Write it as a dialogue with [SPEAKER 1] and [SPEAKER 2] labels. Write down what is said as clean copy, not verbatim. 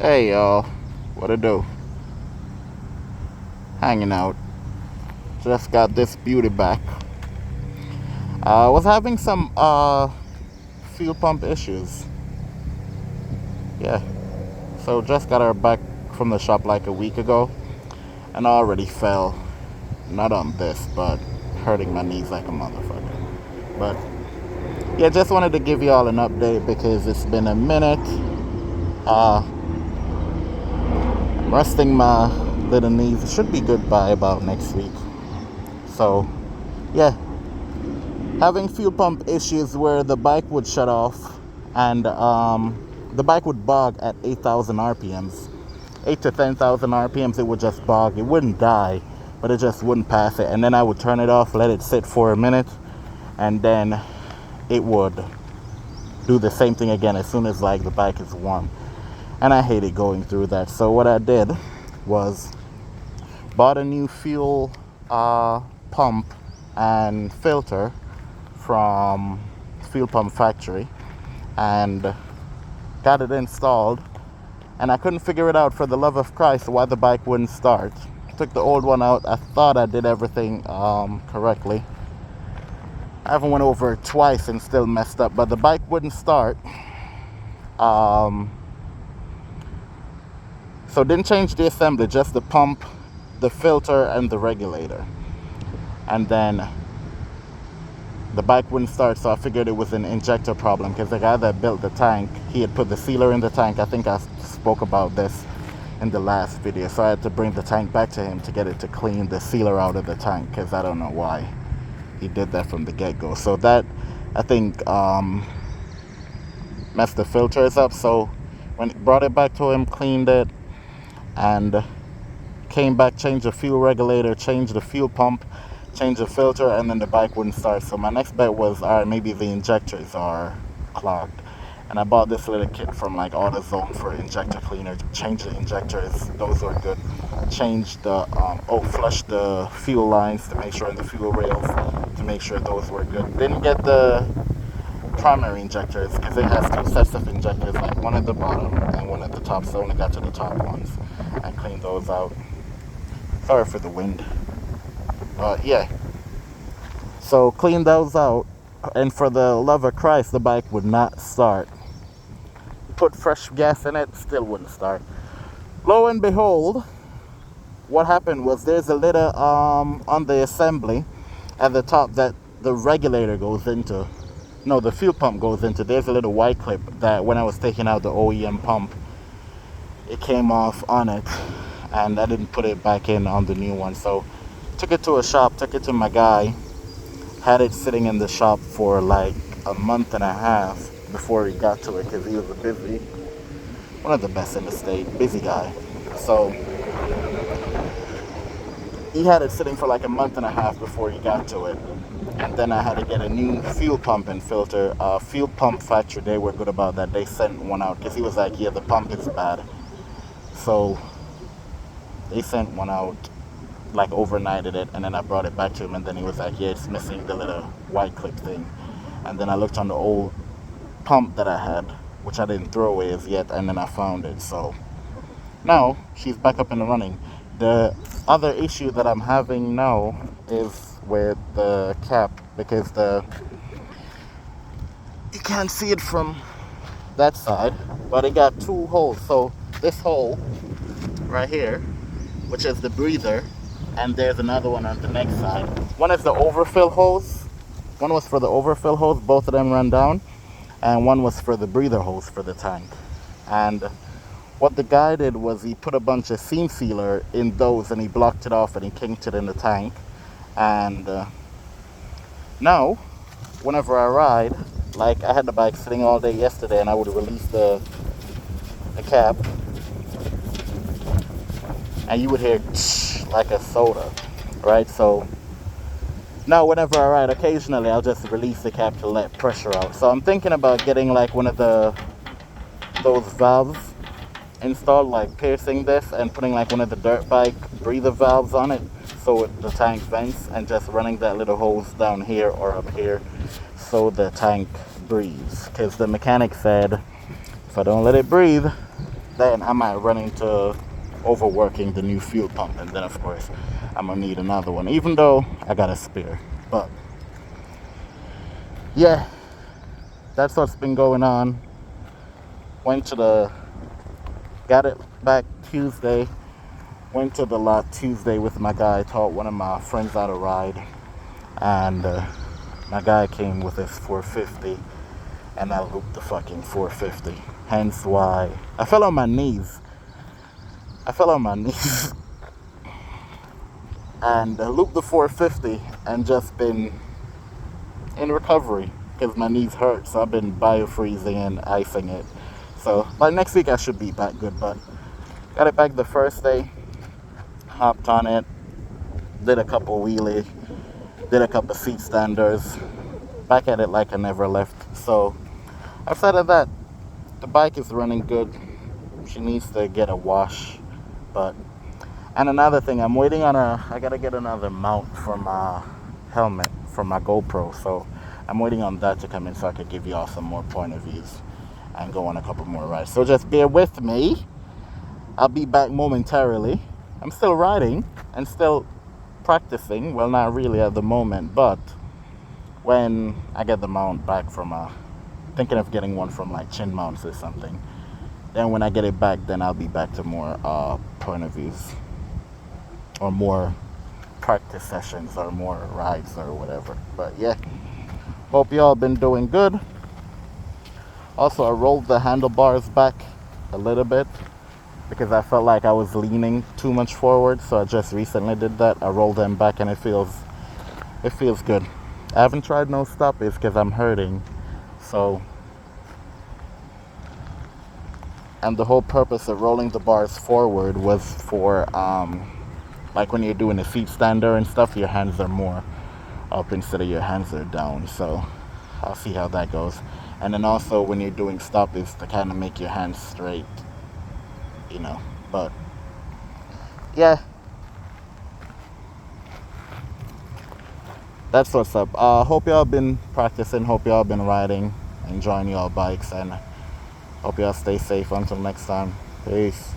[SPEAKER 1] Hey y'all, what it do? Hanging out. Just got this beauty back. I was having some fuel pump issues. Yeah, so just got her back from the shop like a week ago, and I already fell. Not on this, but hurting my knees like a motherfucker. But yeah, just wanted to give y'all an update because it's been a minute. I'm resting my little knees. It should be good by about next week. So yeah, having fuel pump issues where the bike would shut off and the bike would bog at 8,000 RPMs. 8 to 10,000 RPMs, it would just bog. It wouldn't die, but it just wouldn't pass it. And then I would turn it off, let it sit for a minute, and then it would do the same thing again as soon as like the bike is warm. And I hated going through that. So what I did was bought a new fuel pump and filter from Fuel Pump Factory and got it installed, and I couldn't figure it out for the love of Christ why the bike wouldn't start. Took the old one out. I thought I did everything correctly. I haven't went over it twice and still messed up, but the bike wouldn't start. So didn't change the assembly, just the pump, the filter, and the regulator. And then the bike wouldn't start, so I figured it was an injector problem because the guy that built the tank, he had put the sealer in the tank. I think I spoke about this in the last video. So I had to bring the tank back to him to get it to clean the sealer out of the tank because I don't know why he did that from the get-go. So that, I think, messed the filters up. So when brought it back to him, cleaned it, and came back, changed the fuel regulator, changed the fuel pump, changed the filter, and then the bike wouldn't start. So my next bet was, all right, maybe the injectors are clogged. And I bought this little kit from like AutoZone for injector cleaner. Changed the injectors, those were good. Changed the, flushed the fuel lines to make sure, and the fuel rails to make sure those were good. Didn't get the primary injectors because it has two sets of injectors, like one at the bottom and one at the top. So I only got to the top ones and cleaned those out. Sorry for the wind. Yeah. So cleaned those out, and for the love of Christ, the bike would not start. Put fresh gas in it, still wouldn't start. Lo and behold, what happened was there's a little on the assembly at the top that the regulator goes into. No, the fuel pump goes into. There's a little white clip that when I was taking out the OEM pump, it came off on it, and I didn't put it back in on the new one. So took it to a shop, took it to my guy, had it sitting in the shop for like a month and a half before he got to it because he was one of the best in the state, busy guy. So he had it sitting for like a month and a half before he got to it. And then I had to get a new fuel pump and filter. Fuel Pump Factory, they were good about that. They sent one out because he was like, yeah, the pump is bad. So they sent one out, like overnighted it, and then I brought it back to him, and then he was like, yeah, it's missing the little white clip thing. And then I looked on the old pump that I had, which I didn't throw away as yet, and then I found it. So now she's back up and running. The other issue that I'm having now is with the cap, because you can't see it from that side, but it got two holes. So this hole right here, which is the breather, and there's another one on the next side. One is the overfill hose. One was for the overfill hose, both of them ran down, and one was for the breather hose for the tank. And what the guy did was he put a bunch of seam sealer in those, and he blocked it off, and he kinked it in the tank. And now, whenever I ride, like I had the bike sitting all day yesterday, and I would release the cap, and you would hear like a soda, right? So now whenever I ride, occasionally I'll just release the cap to let pressure out. So I'm thinking about getting like one of those valves installed, like piercing this and putting like one of the dirt bike breather valves on it so the tank vents, and just running that little hose down here or up here so the tank breathes. Because the mechanic said if I don't let it breathe, then I might run into overworking the new fuel pump, and then of course I'm gonna need another one, even though I got a spare. But yeah, that's what's been going on. Went to the got it back Tuesday. Went to the lot Tuesday with my guy. Taught one of my friends how to ride, and my guy came with his 450, and I looped the fucking 450. Hence why I fell on my knees. I fell on my knees and looped the 450 and just been in recovery because my knees hurt. So I've been biofreezing and icing it. So by next week I should be back good. But got it back the first day. Hopped on it. Did a couple wheelie. Did a couple seat standers. Back at it like I never left. So outside of that, the bike is running good. She needs to get a wash. But and another thing, I gotta get another mount for my helmet for my GoPro. So I'm waiting on that to come in so I could give y'all some more point of views and go on a couple more rides. So just bear with me. I'll be back momentarily. I'm still riding and still practicing. Well, not really at the moment, but when I get the mount back from thinking of getting one from like Chin Mounts or something. Then when I get it back, then I'll be back to more point of views or more practice sessions or more rides or whatever. But yeah, hope y'all been doing good. Also, I rolled the handlebars back a little bit because I felt like I was leaning too much forward. So I just recently did that. I rolled them back and it feels good. I haven't tried no stoppies because I'm hurting. So, and the whole purpose of rolling the bars forward was for like when you're doing a seat stander and stuff, your hands are more up instead of your hands are down. So I'll see how that goes. And then also when you're doing stoppies to kind of make your hands straight, but yeah, that's what's up. Hope y'all been practicing, hope y'all been riding, enjoying y'all bikes, and hope y'all stay safe until next time. Peace.